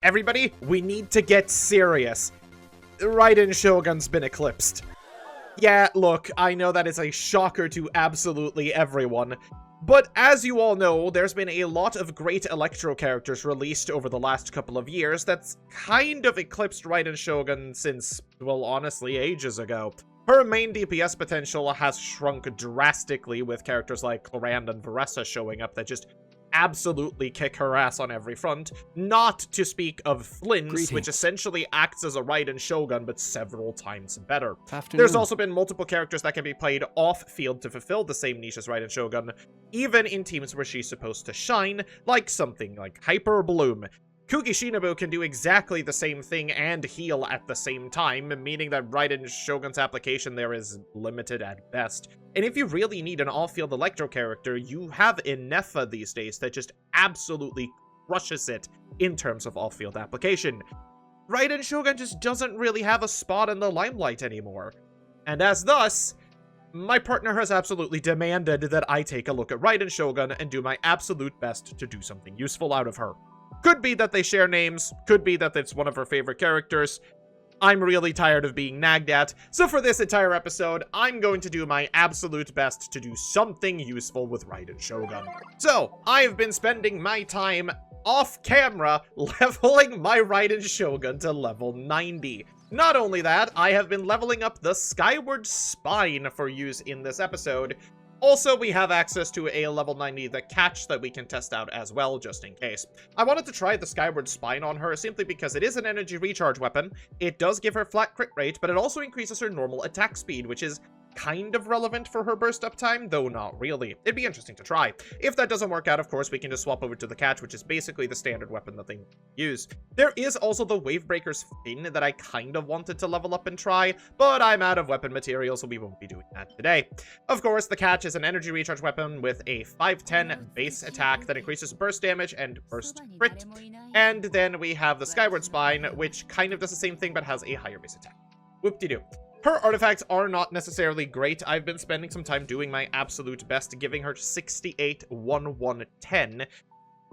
Everybody, we need to get serious. Raiden Shogun's been eclipsed. Yeah, look, I know that is a shocker to absolutely everyone, but as you all know, there's been a lot of great Electro characters released over the last couple of years that's kind of eclipsed Raiden Shogun since, well, honestly, ages ago. Her main DPS potential has shrunk drastically with characters like Clorand and Varessa showing up that just absolutely kick her ass on every front, not to speak of Flynn's, which essentially acts as a Raiden Shogun, but several times better. There's also been multiple characters that can be played off-field to fulfill the same niche as Raiden Shogun, even in teams where she's supposed to shine, like something like Hyper Bloom. Kugi Shinobu can do exactly the same thing and heal at the same time, meaning that Raiden Shogun's application there is limited at best. And if you really need an off-field Electro character, you have Inefa these days that just absolutely crushes it in terms of off-field application. Raiden Shogun just doesn't really have a spot in the limelight anymore. And as thus, my partner has absolutely demanded that I take a look at Raiden Shogun and do my absolute best to do something useful out of her. Could be that they share names, could be that it's one of her favorite characters. I'm really tired of being nagged at, so for this entire episode, I'm going to do my absolute best to do something useful with Raiden Shogun. So, I've been spending my time off camera leveling my Raiden Shogun to level 90. Not only that, I have been leveling up the Skyward Spine for use in this episode. Also, we have access to a level 90 the catch that we can test out as well, just in case. I wanted to try the Skyward Spine on her simply because it is an energy recharge weapon. It does give her flat crit rate, but it also increases her normal attack speed, which is kind of relevant for her burst up time, though not really. It'd be interesting to try. If that doesn't work out, of course, we can just swap over to the catch, which is basically the standard weapon that they use. There is also the Wavebreaker's Fin that I kind of wanted to level up and try, but I'm out of weapon material, so we won't be doing that today. Of course, the catch is an energy recharge weapon with a 510 base attack that increases burst damage and burst crit. And then we have the Skyward Spine, which kind of does the same thing, but has a higher base attack. Whoop-de-doo. Her artifacts are not necessarily great. I've been spending some time doing my absolute best, giving her 68, 1, 1, 10.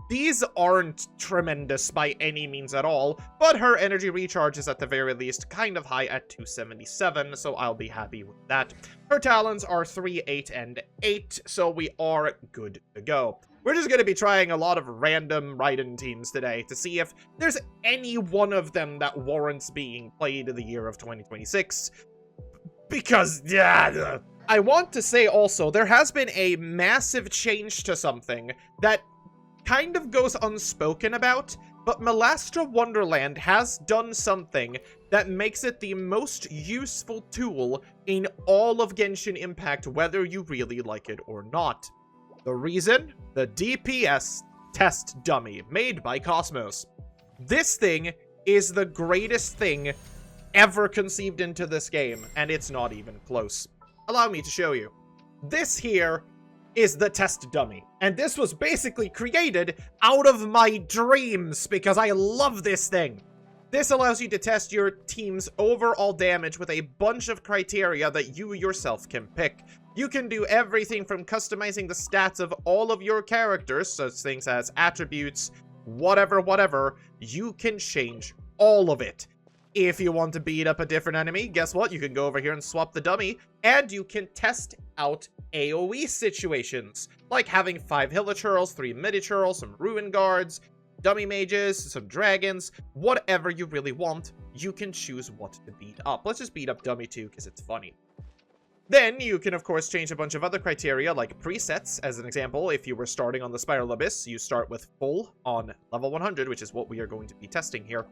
These aren't tremendous by any means at all, but her energy recharge is at the very least kind of high at 277, so I'll be happy with that. Her talons are 3, 8, and 8, so we are good to go. We're just going to be trying a lot of random Raiden teams today to see if there's any one of them that warrants being played in the year of 2026. Because, yeah, I want to say also, there has been a massive change to something that kind of goes unspoken about, but Melastra Wonderland has done something that makes it the most useful tool in all of Genshin Impact, whether you really like it or not. The reason? The DPS test dummy made by Cosmos. This thing is the greatest thing ever conceived into this game, and it's not even close. Allow me to show you. This here is the test dummy, and this was basically created out of my dreams because I love this thing. This allows you to test your team's overall damage with a bunch of criteria that you yourself can pick. You can do everything from customizing the stats of all of your characters, such things as attributes, whatever, you can change all of it. If you want to beat up a different enemy, guess what? You can go over here and swap the dummy, and you can test out AoE situations, like having 5 Hilichurls, 3 Medichurls, some Ruin Guards, dummy mages, some dragons, whatever you really want, you can choose what to beat up. Let's just beat up dummy 2 because it's funny. Then you can, of course, change a bunch of other criteria, like presets. As an example, if you were starting on the Spiral Abyss, you start with full on level 100, which is what we are going to be testing here.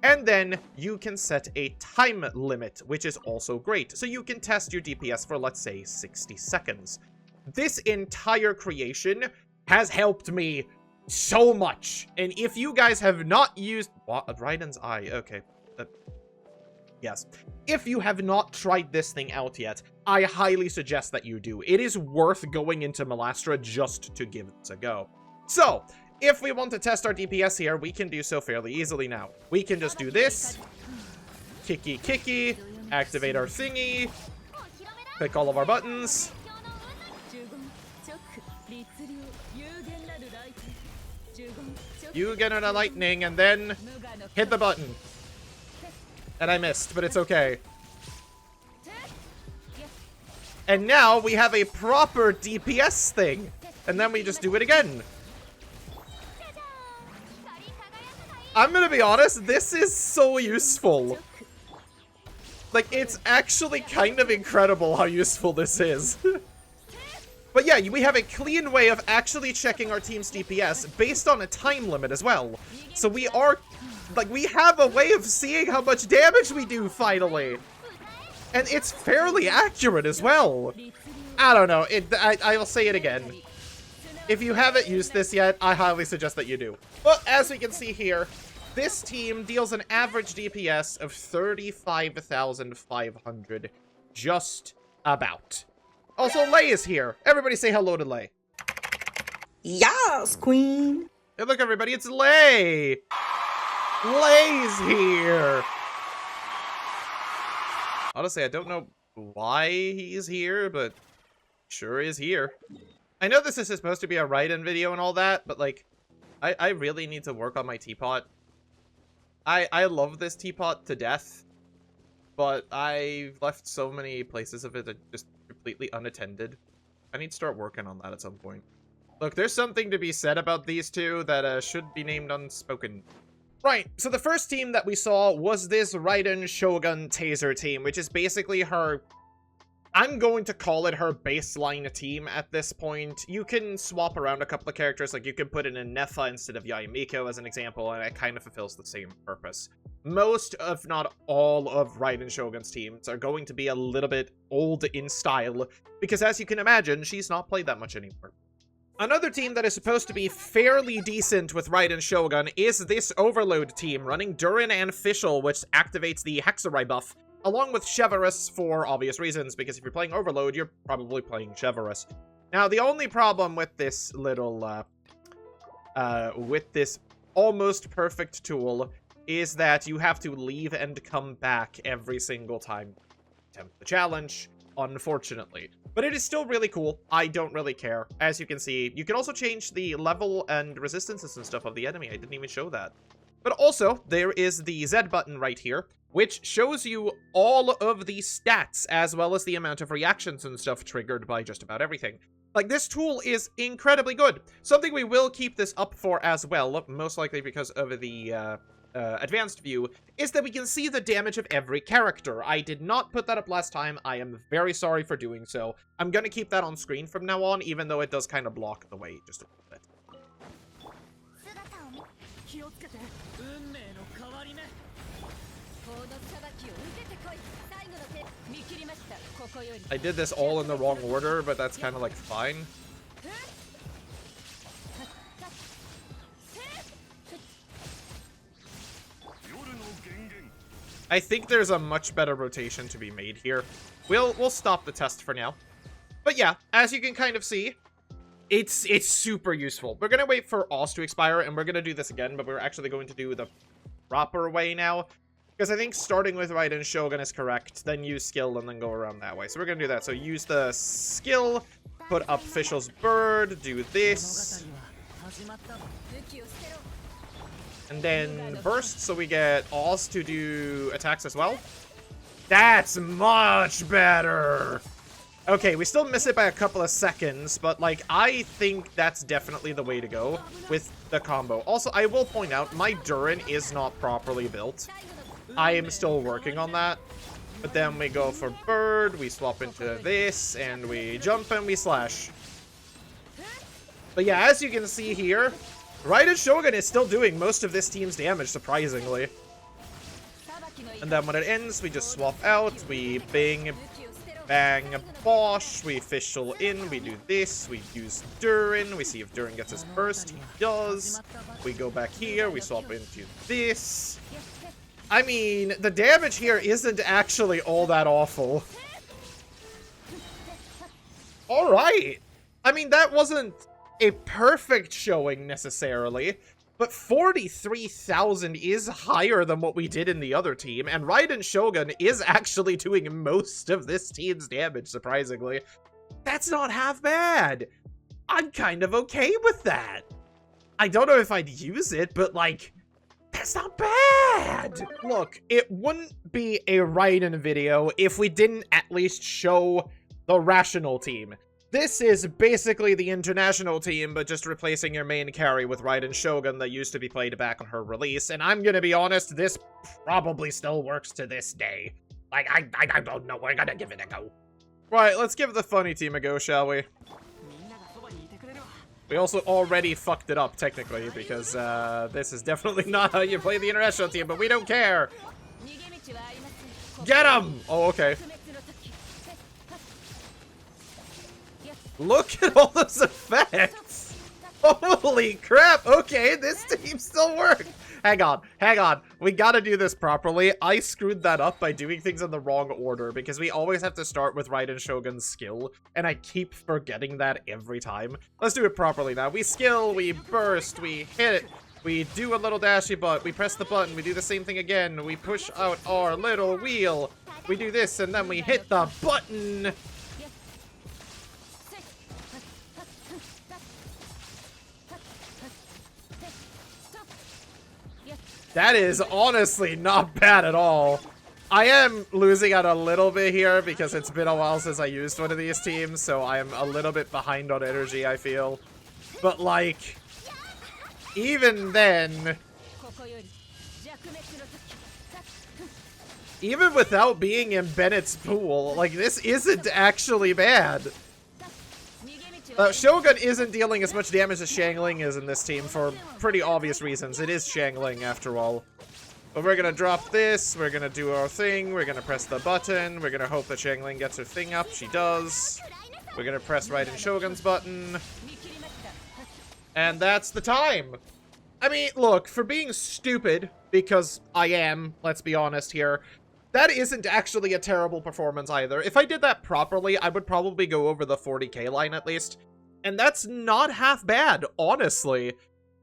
And then you can set a time limit, which is also great. So you can test your DPS for, let's say, 60 seconds. This entire creation has helped me so much. And if you guys have not used... What? Raiden's Eye. Okay. Yes. If you have not tried this thing out yet, I highly suggest that you do. It is worth going into Melastra just to give this a go. So, if we want to test our DPS here, we can do so fairly easily now. We can just do this. Kicky, activate our thingy, click all of our buttons. You get a lightning and then hit the button. And I missed, but it's okay. And now we have a proper DPS thing. And then we just do it again. I'm gonna be honest, this is so useful. Like, it's actually kind of incredible how useful this is. But yeah, we have a clean way of actually checking our team's DPS based on a time limit as well. So we are, like, we have a way of seeing how much damage we do finally. And it's fairly accurate as well. I don't know, I'll say it again. If you haven't used this yet, I highly suggest that you do. But as we can see here, this team deals an average DPS of 35,500. Just about. Also, Lei is here. Everybody say hello to Lei. Yes, queen. Hey, look, everybody, it's Lei. Lei's here. Honestly, I don't know why he's here, but sure is here. I know this is supposed to be a Raiden video and all that, but, like, I really need to work on my teapot. I love this teapot to death, but I've left so many places of it that just completely unattended. I need to start working on that at some point. Look, there's something to be said about these two that should be named unspoken. Right, so the first team that we saw was this Raiden Shogun Taser team, which is basically her... I'm going to call it her baseline team at this point. You can swap around a couple of characters, like you can put in a Nefa instead of Yayamiko as an example, and it kind of fulfills the same purpose. Most, if not all, of Raiden Shogun's teams are going to be a little bit old in style, because as you can imagine, she's not played that much anymore. Another team that is supposed to be fairly decent with Raiden Shogun is this Overload team, running Durin and Fischl, which activates the Hexarai buff, along with Cheverus for obvious reasons, because if you're playing Overload, you're probably playing Cheverus. Now, the only problem with this little, with this almost perfect tool is that you have to leave and come back every single time you attempt the challenge, unfortunately. But it is still really cool. I don't really care. As you can see, you can also change the level and resistances and stuff of the enemy. I didn't even show that. But also, there is the Z button right here, which shows you all of the stats, as well as the amount of reactions and stuff triggered by just about everything. Like, this tool is incredibly good. Something we will keep this up for as well, most likely because of the advanced view, is that we can see the damage of every character. I did not put that up last time. I am very sorry for doing so. I'm gonna keep that on screen from now on, even though it does kind of block the way just a little bit. I did this all in the wrong order, but that's kind of like fine. I think there's a much better rotation to be made here. We'll stop the test for now. But yeah, as you can kind of see, it's super useful. We're gonna wait for Oz to expire, and we're gonna do this again, but we're actually going to do the proper way now. Because I think starting with Raiden Shogun is correct, then use skill, and then go around that way. So we're going to do that. So use the skill, put up Fischl's bird, do this. And then burst, so we get Oz to do attacks as well. That's much better! Okay, we still miss it by a couple of seconds, but, like, I think that's definitely the way to go with the combo. Also, I will point out, my Durin is not properly built. I am still working on that. But then we go for bird, we swap into this, and we jump and we slash. But yeah, as you can see here, Raiden Shogun is still doing most of this team's damage, surprisingly. And then when it ends, we just swap out, we bing, bang, bosh, we Fischl in, we do this, we use Durin, we see if Durin gets his burst, he does. We go back here, we swap into this. I mean, the damage here isn't actually all that awful. Alright. I mean, that wasn't a perfect showing necessarily, but 43,000 is higher than what we did in the other team, and Raiden Shogun is actually doing most of this team's damage, surprisingly. That's not half bad. I'm kind of okay with that. I don't know if I'd use it, but like, that's not bad! Look, it wouldn't be a Raiden video if we didn't at least show the Rational team. This is basically the international team, but just replacing your main carry with Raiden Shogun that used to be played back on her release. And I'm gonna be honest, this probably still works to this day. Like, I don't know, we're gonna give it a go. Right, let's give the funny team a go, shall we? We also already fucked it up, technically, because this is definitely not how you play the international team, but we don't care. Get him! Oh, okay. Look at all those effects! Holy crap! Okay, this team still works! Hang on. We gotta do this properly. I screwed that up by doing things in the wrong order, because we always have to start with Raiden Shogun's skill, and I keep forgetting that every time. Let's do it properly now. We skill, we burst, we hit, we do a little dashy butt, we press the button, we do the same thing again, we push out our little wheel, we do this, and then we hit the button! That is honestly not bad at all. I am losing out a little bit here because it's been a while since I used one of these teams, so I am a little bit behind on energy, I feel. But like, even then, even without being in Bennett's pool, like, this isn't actually bad. Shogun isn't dealing as much damage as Xiangling is in this team for pretty obvious reasons. It is Xiangling, after all. But we're gonna drop this, we're gonna do our thing, we're gonna press the button, we're gonna hope that Xiangling gets her thing up. She does. We're gonna press Raiden Shogun's button. And that's the time! I mean, look, for being stupid, because I am, let's be honest here, that isn't actually a terrible performance either. If I did that properly, I would probably go over the 40k line at least. And that's not half bad, honestly.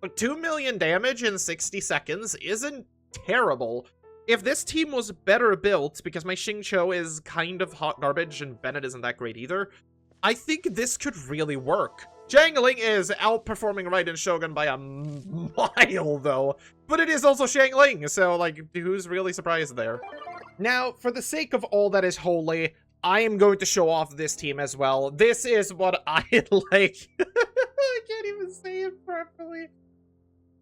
Like, 2 million damage in 60 seconds isn't terrible. If this team was better built, because my Xingqiu is kind of hot garbage and Bennett isn't that great either, I think this could really work. Xiangling is outperforming Raiden Shogun by a mile, though. But it is also Xiangling, so, like, who's really surprised there? Now, for the sake of all that is holy, I am going to show off this team as well. This is what I like. I can't even say it properly.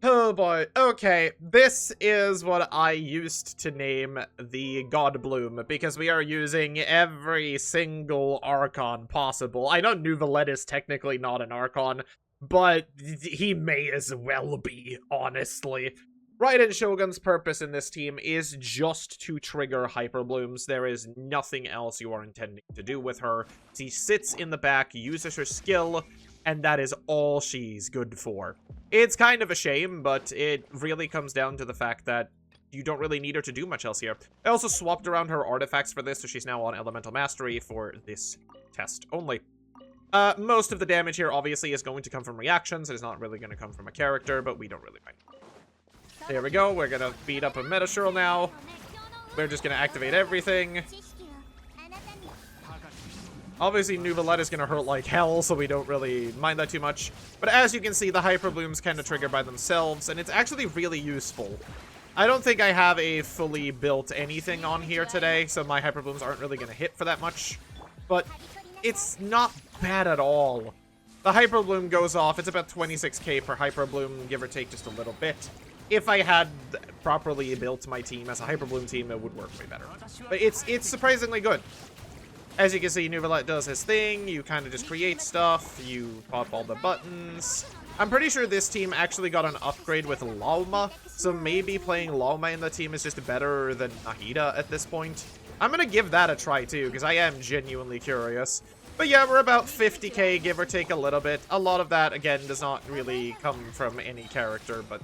Oh boy. Okay, this is what I used to name the God Bloom, because we are using every single Archon possible. I know Nouvelette is technically not an Archon, but he may as well be, honestly. Raiden Shogun's purpose in this team is just to trigger Hyper Blooms. There is nothing else you are intending to do with her. She sits in the back, uses her skill, and that is all she's good for. It's kind of a shame, but it really comes down to the fact that you don't really need her to do much else here. I also swapped around her artifacts for this, so she's now on Elemental Mastery for this test only. Most of the damage here obviously is going to come from reactions. It is not really going to come from a character, but we don't really mind. There we go. We're gonna beat up a Metashirl now. We're just gonna activate everything. Obviously, Nouvelette is gonna hurt like hell, so we don't really mind that too much. But as you can see, the Hyper Blooms kind of trigger by themselves, and it's actually really useful. I don't think I have a fully built anything on here today, so my Hyper Blooms aren't really gonna hit for that much. But it's not bad at all. The Hyper Bloom goes off. It's about 26k per Hyper Bloom, give or take just a little bit. If I had properly built my team as a Hyper Bloom team, it would work way better. But it's surprisingly good. As you can see, Nouvelette does his thing. You kind of just create stuff. You pop all the buttons. I'm pretty sure this team actually got an upgrade with Lauma, so maybe playing Lauma in the team is just better than Nahida at this point. I'm gonna give that a try too, because I am genuinely curious. But yeah, we're about 50k, give or take a little bit. A lot of that, again, does not really come from any character, but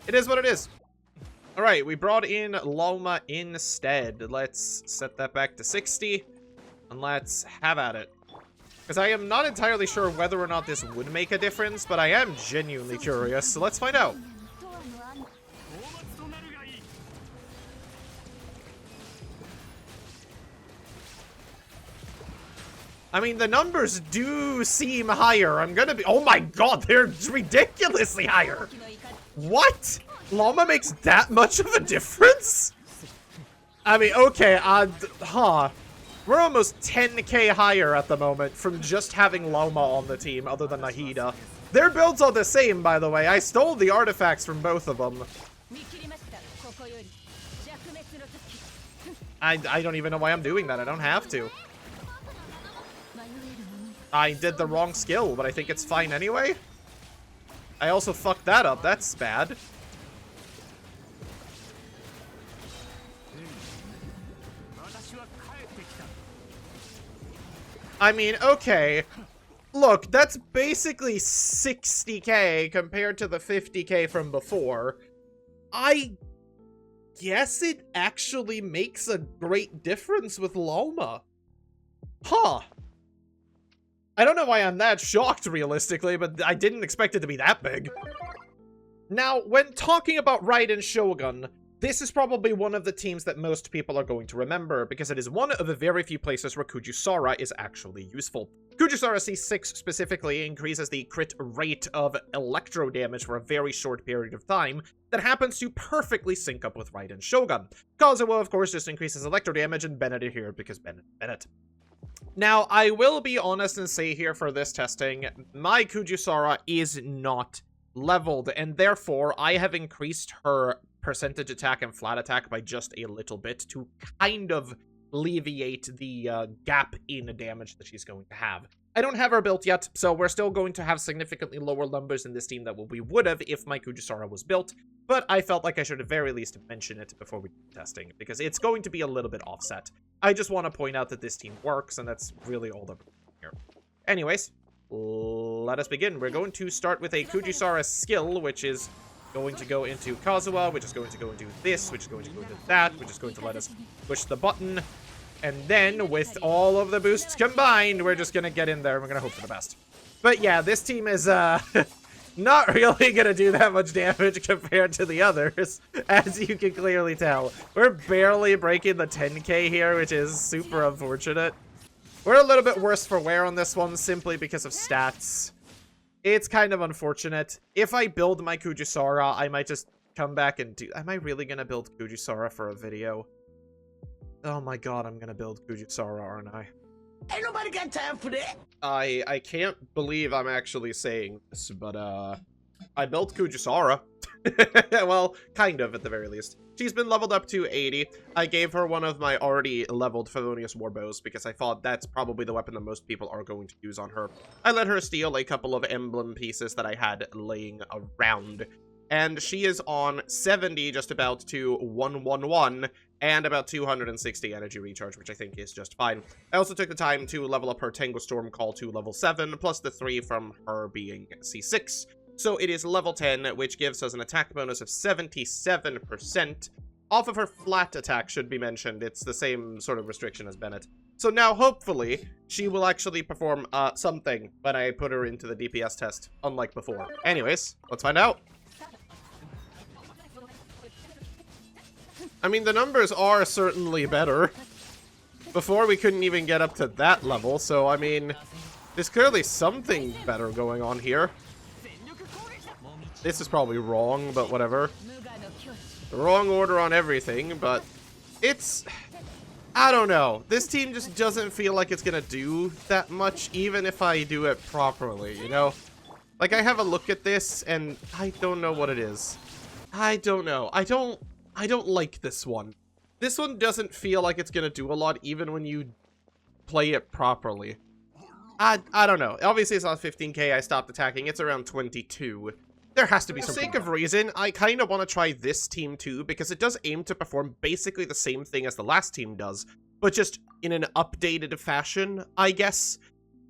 it is what it is. Alright, we brought in Lauma instead. Let's set that back to 60, and let's have at it. Because I am not entirely sure whether or not this would make a difference, but I am genuinely curious, so let's find out. I mean, the numbers do seem higher. I'm gonna be- oh my god, they're ridiculously higher! What? Llama makes that much of a difference? I mean, okay, we're almost 10k higher at the moment from just having Llama on the team, other than Nahida. Their builds are the same, by the way. I stole the artifacts from both of them. I don't even know why I'm doing that. I don't have to. I did the wrong skill, but I think it's fine anyway. I also fucked that up. That's bad. I mean, okay. Look, that's basically 60k compared to the 50k from before. I guess it actually makes a great difference with Llama. Huh. I don't know why I'm that shocked, realistically, but I didn't expect it to be that big. Now, when talking about Raiden Shogun, this is probably one of the teams that most people are going to remember, because it is one of the very few places where Kujusara is actually useful. Kujusara C6 specifically increases the crit rate of electro damage for a very short period of time that happens to perfectly sync up with Raiden Shogun. Kazuo, of course, just increases electro damage, and Bennett are here because Bennett. Now, I will be honest and say here for this testing, my Kujusara is not leveled, and therefore I have increased her percentage attack and flat attack by just a little bit to kind of alleviate the gap in damage that she's going to have. I don't have her built yet, so we're still going to have significantly lower numbers in this team than what we would have if my Kujusara was built, but I felt like I should at very least mention it before we do testing, because it's going to be a little bit offset. I just want to point out that this team works, and that's really all that we're doing here. Anyways, let us begin. We're going to start with a Kujusara skill, which is going to go into Kazuha, which is going to go into this, which is going to go into that, which is going to let us push the button. And then, with all of the boosts combined, we're just gonna get in there and we're gonna hope for the best. But yeah, this team is, not really gonna do that much damage compared to the others, as you can clearly tell. We're barely breaking the 10k here, which is super unfortunate. We're a little bit worse for wear on this one, simply because of stats. It's kind of unfortunate. If I build my Kujusara, I might just come back and do... Am I really gonna build Kujusara for a video? Oh my god, I'm gonna build Kujusara, aren't I? Ain't nobody got time for that. I can't believe I'm actually saying this, but, I built Kujusara. Well, kind of, at the very least. She's been leveled up to 80. I gave her one of my already leveled Favonius Warbows because I thought that's probably the weapon that most people are going to use on her. I let her steal a couple of emblem pieces that I had laying around. And she is on 70, just about, to 111, and about 260 energy recharge, which I think is just fine. I also took the time to level up her Tango Storm Call to level 7, plus the 3 from her being C6. So it is level 10, which gives us an attack bonus of 77%. Off of her flat attack, should be mentioned. It's the same sort of restriction as Bennett. So now, hopefully, she will actually perform something when I put her into the DPS test, unlike before. Anyways, let's find out. I mean, the numbers are certainly better. Before, we couldn't even get up to that level, so, I mean, there's clearly something better going on here. This is probably wrong, but whatever. The wrong order on everything, but it's... I don't know. This team just doesn't feel like it's gonna do that much, even if I do it properly, you know? Like, I have a look at this, and I don't know what it is. I don't know. I don't like this one. This one doesn't feel like it's gonna do a lot, even when you play it properly. I don't know. Obviously, it's not 15k. I stopped attacking. It's around 22. There has to be some. For the sake of reason, I kind of want to try this team too, because it does aim to perform basically the same thing as the last team does, but just in an updated fashion, I guess.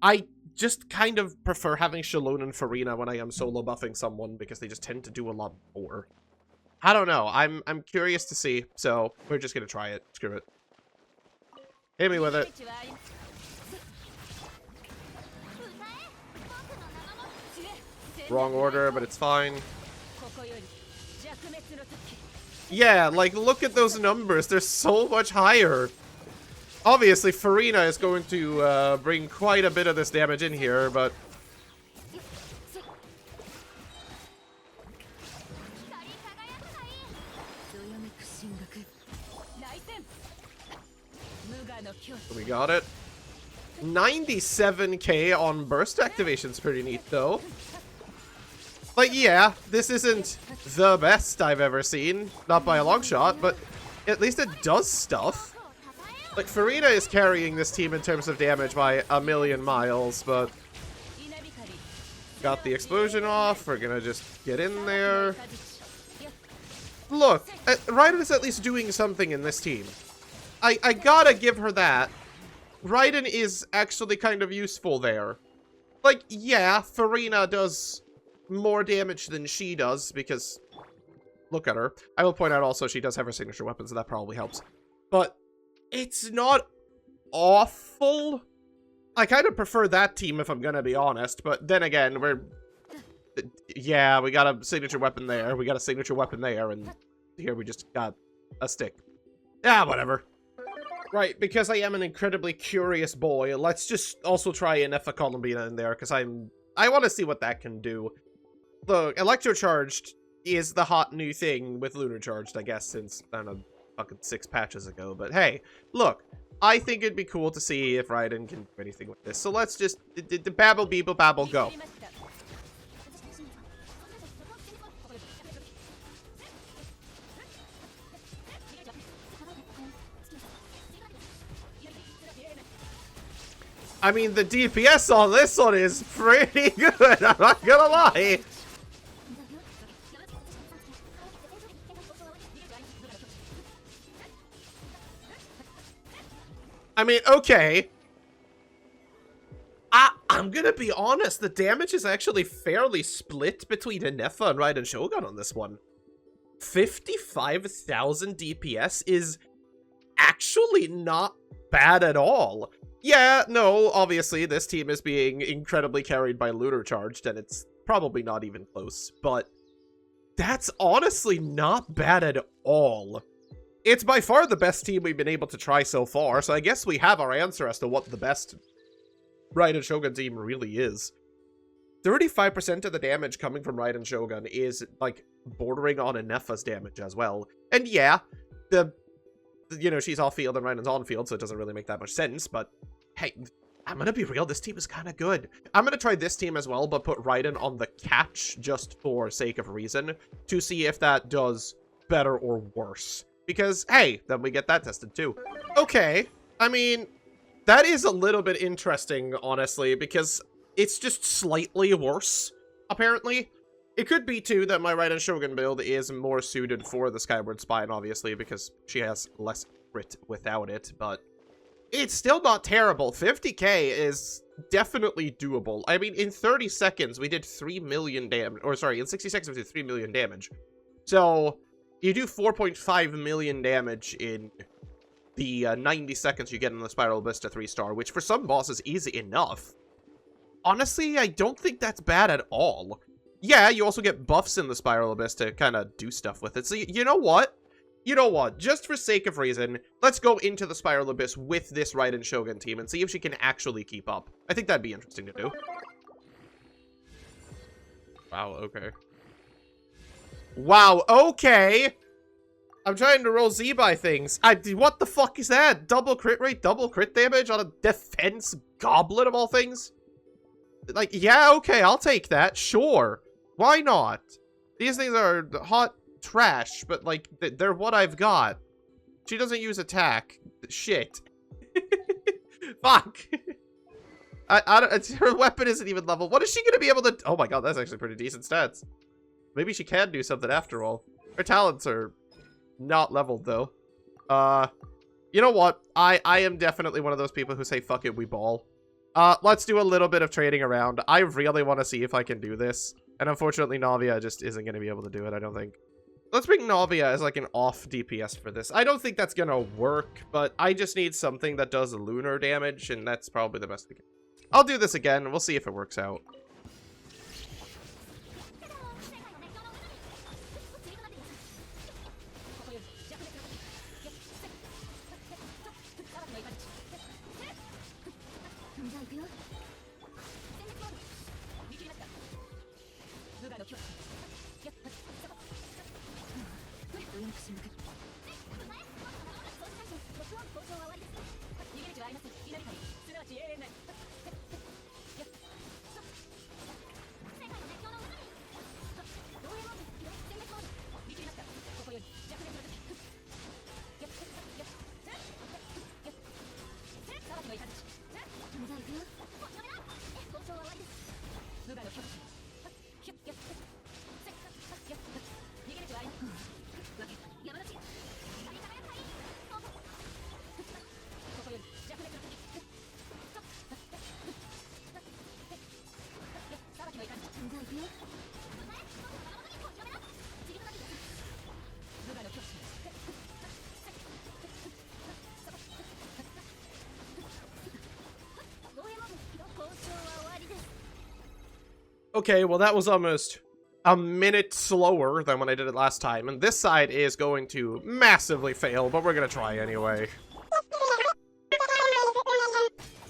I just kind of prefer having Shalone and Farina when I am solo buffing someone, because they just tend to do a lot more. I don't know. I'm curious to see, so we're just gonna try it. Screw it. Hit me with it. Wrong order, but it's fine. Yeah, like, look at those numbers. They're so much higher. Obviously, Farina is going to bring quite a bit of this damage in here, but... We got it. 97k on burst activation's pretty neat, though. Like, yeah, this isn't the best I've ever seen. Not by a long shot, but at least it does stuff. Like, Farina is carrying this team in terms of damage by a million miles, but... Got the explosion off. We're gonna just get in there. Look, Raiden is at least doing something in this team. I gotta give her that. Raiden is actually kind of useful there. Like, yeah, Farina does more damage than she does, because... Look at her. I will point out also she does have her signature weapon, so that probably helps. But it's not awful. I kind of prefer that team, if I'm gonna be honest, but then again, we're... Yeah, we got a signature weapon there, we got a signature weapon there, and here we just got a stick. Yeah, whatever. Right, because I am an incredibly curious boy, let's just also try an Efa Columbina in there, because I want to see what that can do. Look, Electrocharged is the hot new thing with Lunar Charged, I guess, since, I don't know, fucking 6 patches ago, but hey, look, I think it'd be cool to see if Raiden can do anything with this, so let's just, babble, beeble, babble, go. I mean, the DPS on this one is pretty good, I'm not gonna lie. I mean, okay. I'm gonna be honest, the damage is actually fairly split between Nefa and Raiden Shogun on this one. 55,000 DPS is actually not bad at all. Yeah, no, obviously this team is being incredibly carried by Lunar Charged, and it's probably not even close, but that's honestly not bad at all. It's by far the best team we've been able to try so far, so I guess we have our answer as to what the best Raiden Shogun team really is. 35% of the damage coming from Raiden Shogun is, like, bordering on Nefa's damage as well. And yeah, you know, she's off-field and Raiden's on-field, so it doesn't really make that much sense, but hey, I'm gonna be real, this team is kind of good. I'm gonna try this team as well, but put Raiden on the catch just for sake of reason, to see if that does better or worse. Because, hey, then we get that tested too. Okay, I mean, that is a little bit interesting, honestly, because it's just slightly worse, apparently. It could be, too, that my Raiden Shogun build is more suited for the Skyward Spine, obviously, because she has less crit without it, but it's still not terrible. 50k is definitely doable. I mean, in 30 seconds, we did 3 million damage, or sorry, in 60 seconds, we did 3 million damage. So, you do 4.5 million damage in the 90 seconds you get in the Spiral Abyss to 3-star, which for some bosses is easy enough. Honestly, I don't think that's bad at all. Yeah, you also get buffs in the Spiral Abyss to kind of do stuff with it. So, you know what? You know what? Just for sake of reason, let's go into the Spiral Abyss with this Raiden Shogun team and see if she can actually keep up. I think that'd be interesting to do. Wow, okay. Wow, okay! I'm trying to roll Z-by things. What the fuck is that? Double crit rate, double crit damage on a defense goblet of all things? Like, yeah, okay, I'll take that. Sure. Why not? These things are hot trash, but, like, they're what I've got. She doesn't use attack. Shit. Fuck. Her weapon isn't even level. What is she gonna be able to... Oh my god, that's actually pretty decent stats. Maybe she can do something after all. Her talents are not leveled, though. You know what? I am definitely one of those people who say, fuck it, we ball. Let's do a little bit of trading around. I really want to see if I can do this. And unfortunately, Navia just isn't going to be able to do it, I don't think. Let's bring Navia as like an off DPS for this. I don't think that's going to work, but I just need something that does lunar damage, and that's probably the best we can. I'll do this again, and we'll see if it works out. Okay, well that was almost a minute slower than when I did it last time, and this side is going to massively fail, but we're gonna try anyway.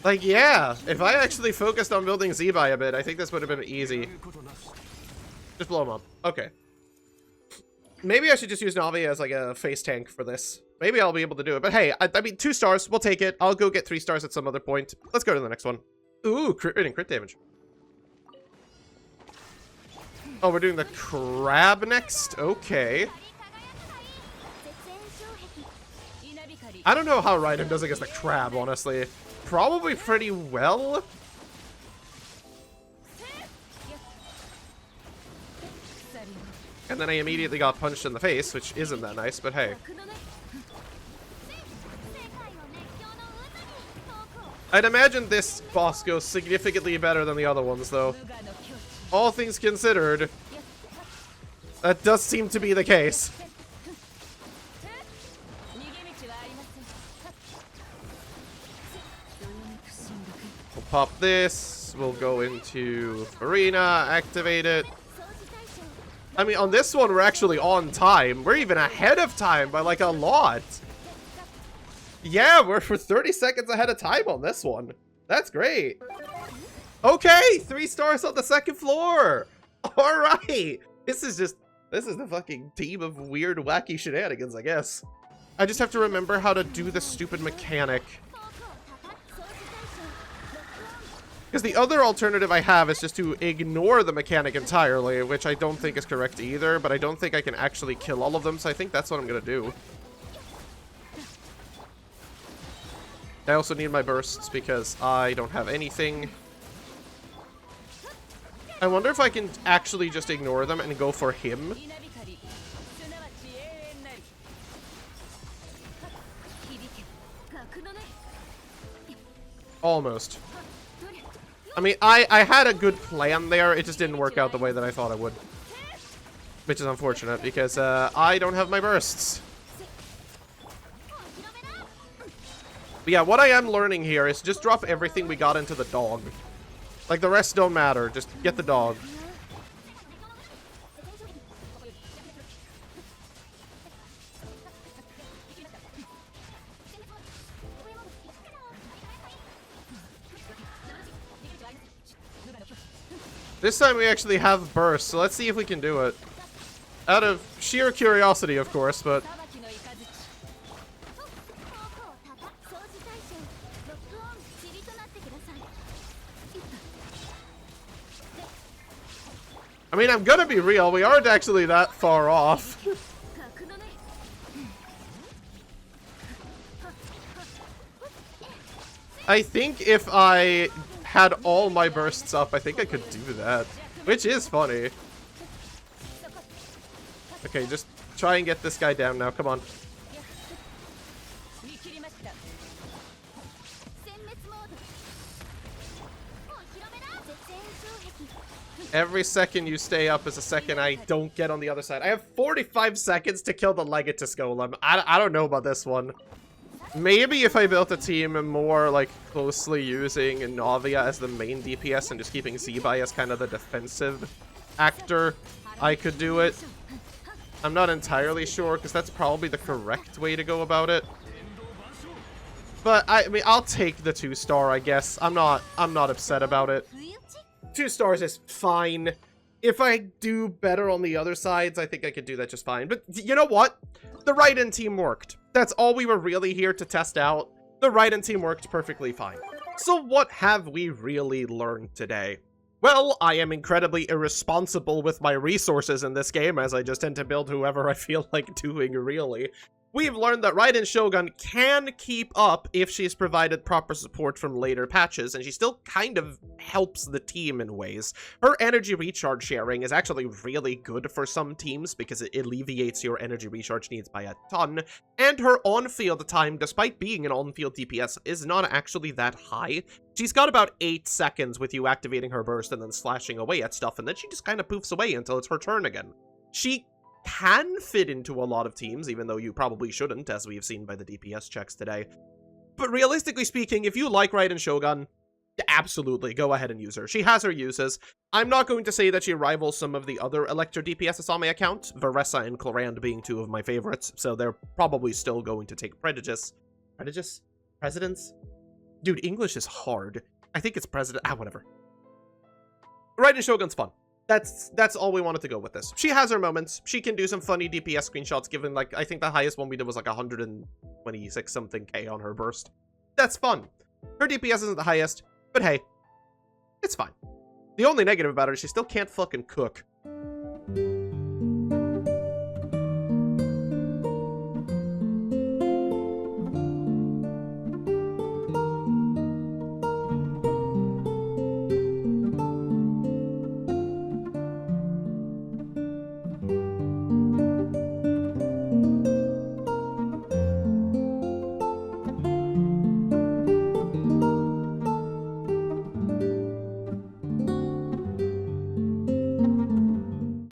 Like, yeah, if I actually focused on building Zebai a bit, I think this would have been easy. Just blow him up. Okay. Maybe I should just use Navi as like a face tank for this. Maybe I'll be able to do it, but hey, I mean, 2 stars, we'll take it. I'll go get 3 stars at some other point. Let's go to the next one. Ooh, crit rating, crit damage. Oh, we're doing the crab next? Okay. I don't know how Raiden does against the crab, honestly. Probably pretty well. And then I immediately got punched in the face, which isn't that nice, but hey. I'd imagine this boss goes significantly better than the other ones, though. All things considered, that does seem to be the case. We'll pop this, we'll go into Arena, activate it. I mean, on this one, we're actually on time. We're even ahead of time by like a lot. Yeah, we're 30 seconds ahead of time on this one. That's great. Okay, 3 stars on the 2nd floor. All right. This is the fucking team of weird, wacky shenanigans, I guess. I just have to remember how to do the stupid mechanic. Because the other alternative I have is just to ignore the mechanic entirely, which I don't think is correct either, but I don't think I can actually kill all of them, so I think that's what I'm going to do. I also need my bursts because I don't have anything. I wonder if I can actually just ignore them and go for him. Almost. I mean, I had a good plan there. It just didn't work out the way that I thought it would. Which is unfortunate because I don't have my bursts. But yeah, what I am learning here is just drop everything we got into the dog. Like, the rest don't matter. Just get the dog. This time we actually have burst, so let's see if we can do it. Out of sheer curiosity, of course, but... I mean, I'm gonna be real, we aren't actually that far off. I think if I had all my bursts up, I think I could do that. Which is funny. Okay, just try and get this guy down now, come on. Every second you stay up is a second I don't get on the other side. I have 45 seconds to kill the Legatus Golem. I don't know about this one. Maybe if I built a team more, like, closely using Navia as the main DPS and just keeping Zebai as kind of the defensive actor, I could do it. I'm not entirely sure, because that's probably the correct way to go about it. But, I mean, I'll take the 2-star, I guess. I'm not upset about it. 2 stars is fine. If I do better on the other sides, I think I could do that just fine. But you know what? The Raiden team worked. That's all we were really here to test out. The Raiden team worked perfectly fine. So what have we really learned today? Well, I am incredibly irresponsible with my resources in this game, as I just tend to build whoever I feel like doing, really. We've learned that Raiden Shogun can keep up if she's provided proper support from later patches, and she still kind of helps the team in ways. Her energy recharge sharing is actually really good for some teams because it alleviates your energy recharge needs by a ton, and her on-field time, despite being an on-field DPS, is not actually that high. She's got about 8 seconds with you activating her burst and then slashing away at stuff, and then she just kind of poofs away until it's her turn again. She can fit into a lot of teams, even though you probably shouldn't, as we've seen by the DPS checks today. But realistically speaking, if you like Raiden Shogun, Absolutely, go ahead and use her. She has her uses. I'm not going to say that she rivals some of the other Electro DPSs on my account, Varessa and Clorand being two of my favorites, so they're probably still going to take Prejudice. Prejudice? Presidents? Dude, English is hard. I think it's President. Whatever. Raiden Shogun's fun. That's all we wanted to go with this. She has her moments. She can do some funny DPS screenshots, given, like, I think the highest one we did was like 126 something K on her burst. That's fun. Her DPS isn't the highest, but hey, it's fine. The only negative about her is she still can't fucking cook.